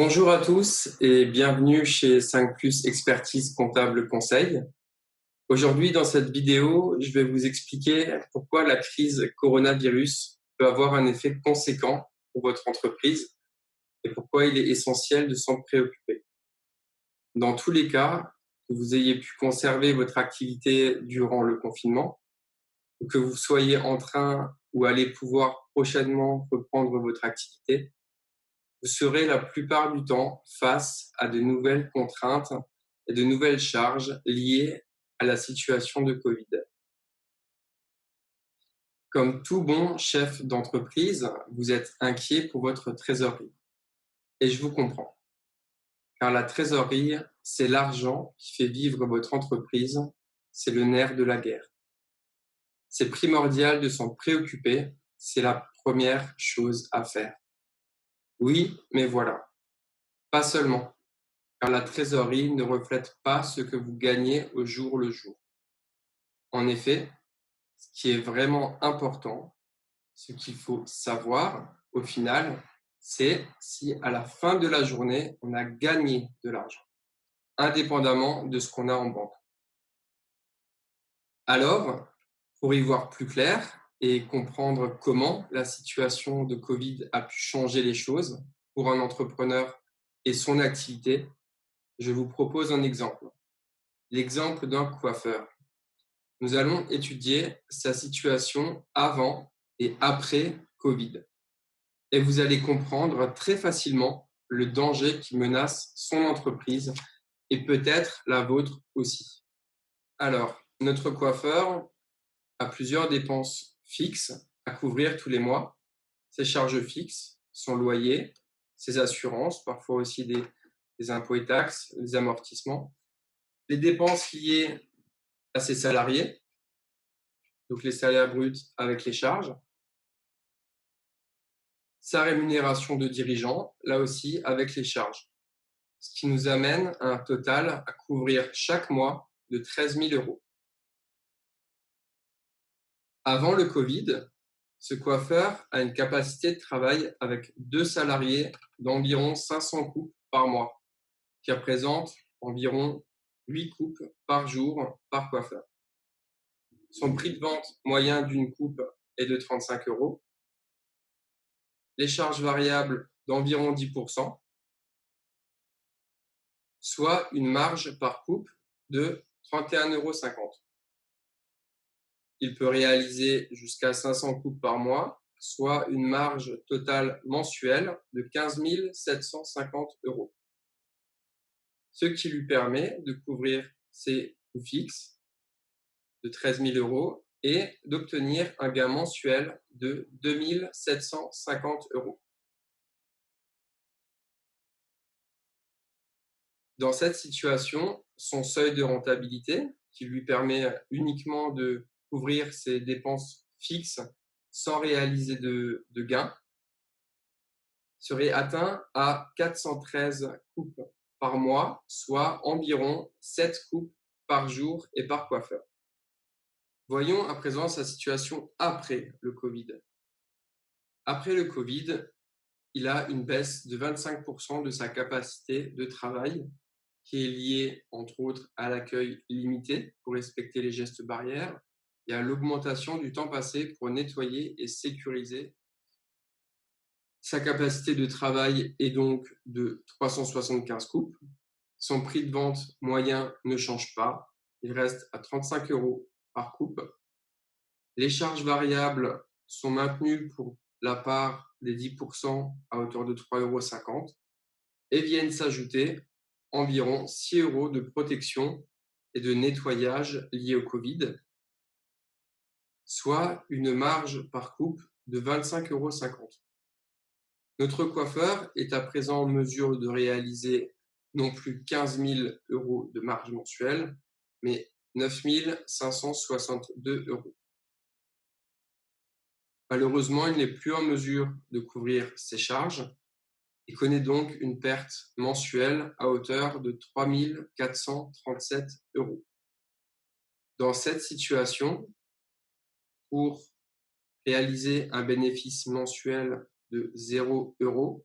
Bonjour à tous et bienvenue chez 5 Plus Expertise Comptable Conseil. Aujourd'hui, dans cette vidéo, je vais vous expliquer pourquoi la crise coronavirus peut avoir un effet conséquent pour votre entreprise et pourquoi il est essentiel de s'en préoccuper. Dans tous les cas, que vous ayez pu conserver votre activité durant le confinement ou que vous soyez en train ou allez pouvoir prochainement reprendre votre activité, vous serez la plupart du temps face à de nouvelles contraintes et de nouvelles charges liées à la situation de Covid. Comme tout bon chef d'entreprise, vous êtes inquiet pour votre trésorerie. Et je vous comprends, car la trésorerie, c'est l'argent qui fait vivre votre entreprise, c'est le nerf de la guerre. C'est primordial de s'en préoccuper, c'est la première chose à faire. Oui, mais voilà, pas seulement. Car la trésorerie ne reflète pas ce que vous gagnez au jour le jour. En effet, ce qui est vraiment important, ce qu'il faut savoir au final, c'est si à la fin de la journée, on a gagné de l'argent, indépendamment de ce qu'on a en banque. Alors, pour y voir plus clair et comprendre comment la situation de Covid a pu changer les choses pour un entrepreneur et son activité, je vous propose un exemple. L'exemple d'un coiffeur. Nous allons étudier sa situation avant et après Covid. Et vous allez comprendre très facilement le danger qui menace son entreprise et peut-être la vôtre aussi. Alors, notre coiffeur a plusieurs dépenses fixes à couvrir tous les mois. Ses charges fixes, son loyer, ses assurances, parfois aussi des impôts et taxes, des amortissements, les dépenses liées à ses salariés, donc les salaires bruts avec les charges, sa rémunération de dirigeant, là aussi avec les charges, ce qui nous amène à un total à couvrir chaque mois de 13 000 euros. Avant le Covid, ce coiffeur a une capacité de travail avec 2 salariés d'environ 500 coupes par mois, qui représente environ 8 coupes par jour par coiffeur. Son prix de vente moyen d'une coupe est de 35 euros. Les charges variables d'environ 10%, soit une marge par coupe de 31,50 €. Il peut réaliser jusqu'à 500 coupes par mois, soit une marge totale mensuelle de 15 750 €, ce qui lui permet de couvrir ses coûts fixes de 13 000 € et d'obtenir un gain mensuel de 2 750 €. Dans cette situation, son seuil de rentabilité, qui lui permet uniquement de couvrir ses dépenses fixes sans réaliser de gains, serait atteint à 413 coupes par mois, soit environ 7 coupes par jour et par coiffeur. Voyons à présent sa situation après le Covid. Après le Covid, il a une baisse de 25% de sa capacité de travail qui est liée, entre autres, à l'accueil limité pour respecter les gestes barrières et à l'augmentation du temps passé pour nettoyer et sécuriser. Sa capacité de travail est donc de 375 coupes. Son prix de vente moyen ne change pas. Il reste à 35 € par coupe. Les charges variables sont maintenues pour la part des 10% à hauteur de 3,50 € et viennent s'ajouter environ 6 € de protection et de nettoyage liés au Covid, soit une marge par coupe de 25,50 €. Notre coiffeur est à présent en mesure de réaliser non plus 15 000 € de marge mensuelle, mais 9 562 €. Malheureusement, il n'est plus en mesure de couvrir ses charges et connaît donc une perte mensuelle à hauteur de 3 437 €. Dans cette situation, pour réaliser un bénéfice mensuel de 0 €,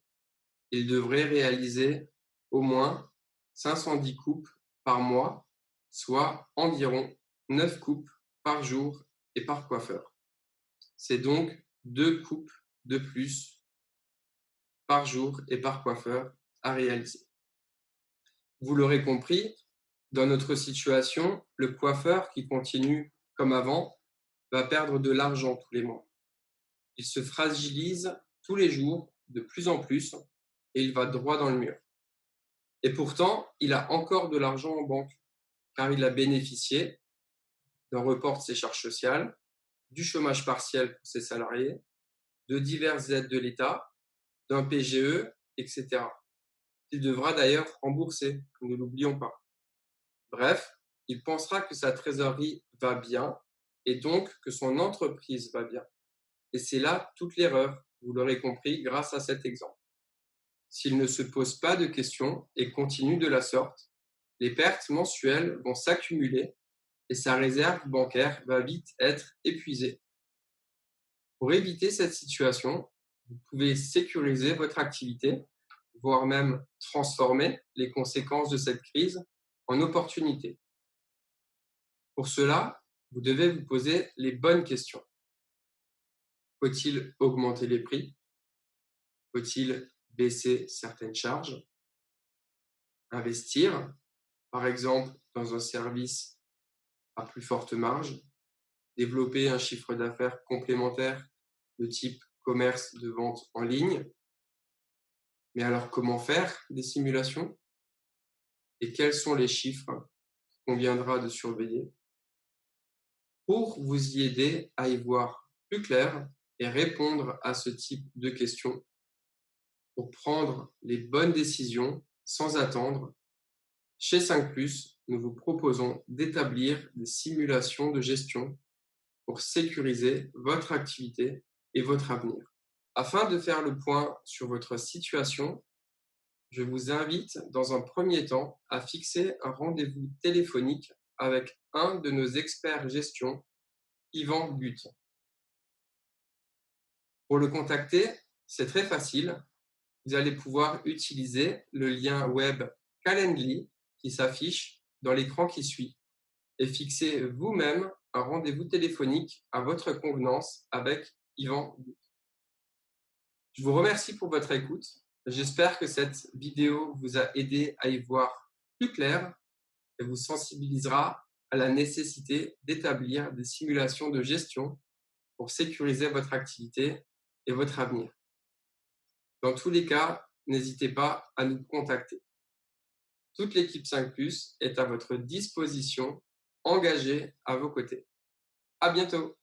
Il devrait réaliser au moins 510 coupes par mois, soit environ 9 coupes par jour et par coiffeur. C'est donc 2 coupes de plus par jour et par coiffeur à réaliser. Vous l'aurez compris, dans notre situation, le coiffeur qui continue comme avant va perdre de l'argent tous les mois. Il se fragilise tous les jours de plus en plus et il va droit dans le mur. Et pourtant, il a encore de l'argent en banque car il a bénéficié d'un report de ses charges sociales, du chômage partiel pour ses salariés, de diverses aides de l'État, d'un PGE, etc. Il devra d'ailleurs rembourser, ne l'oublions pas. Bref, il pensera que sa trésorerie va bien et donc que son entreprise va bien. Et c'est là toute l'erreur, vous l'aurez compris grâce à cet exemple. S'il ne se pose pas de questions et continue de la sorte, les pertes mensuelles vont s'accumuler et sa réserve bancaire va vite être épuisée. Pour éviter cette situation, vous pouvez sécuriser votre activité, voire même transformer les conséquences de cette crise en opportunités. Pour cela, vous devez vous poser les bonnes questions. Faut-il augmenter les prix? Faut-il baisser certaines charges? Investir, par exemple, dans un service à plus forte marge? Développer un chiffre d'affaires complémentaire de type commerce de vente en ligne? Mais alors, comment faire des simulations? Et quels sont les chiffres qu'il conviendra de surveiller? Pour vous y aider à y voir plus clair et répondre à ce type de questions, pour prendre les bonnes décisions sans attendre, chez 5+, nous vous proposons d'établir des simulations de gestion pour sécuriser votre activité et votre avenir. Afin de faire le point sur votre situation, je vous invite dans un premier temps à fixer un rendez-vous téléphonique avec un de nos experts gestion, Yvan But. Pour le contacter, c'est très facile. Vous allez pouvoir utiliser le lien web Calendly qui s'affiche dans l'écran qui suit et fixer vous-même un rendez-vous téléphonique à votre convenance avec Yvan But. Je vous remercie pour votre écoute. J'espère que cette vidéo vous a aidé à y voir plus clair et vous sensibilisera à la nécessité d'établir des simulations de gestion pour sécuriser votre activité et votre avenir. Dans tous les cas, n'hésitez pas à nous contacter. Toute l'équipe 5+, est à votre disposition, engagée à vos côtés. À bientôt!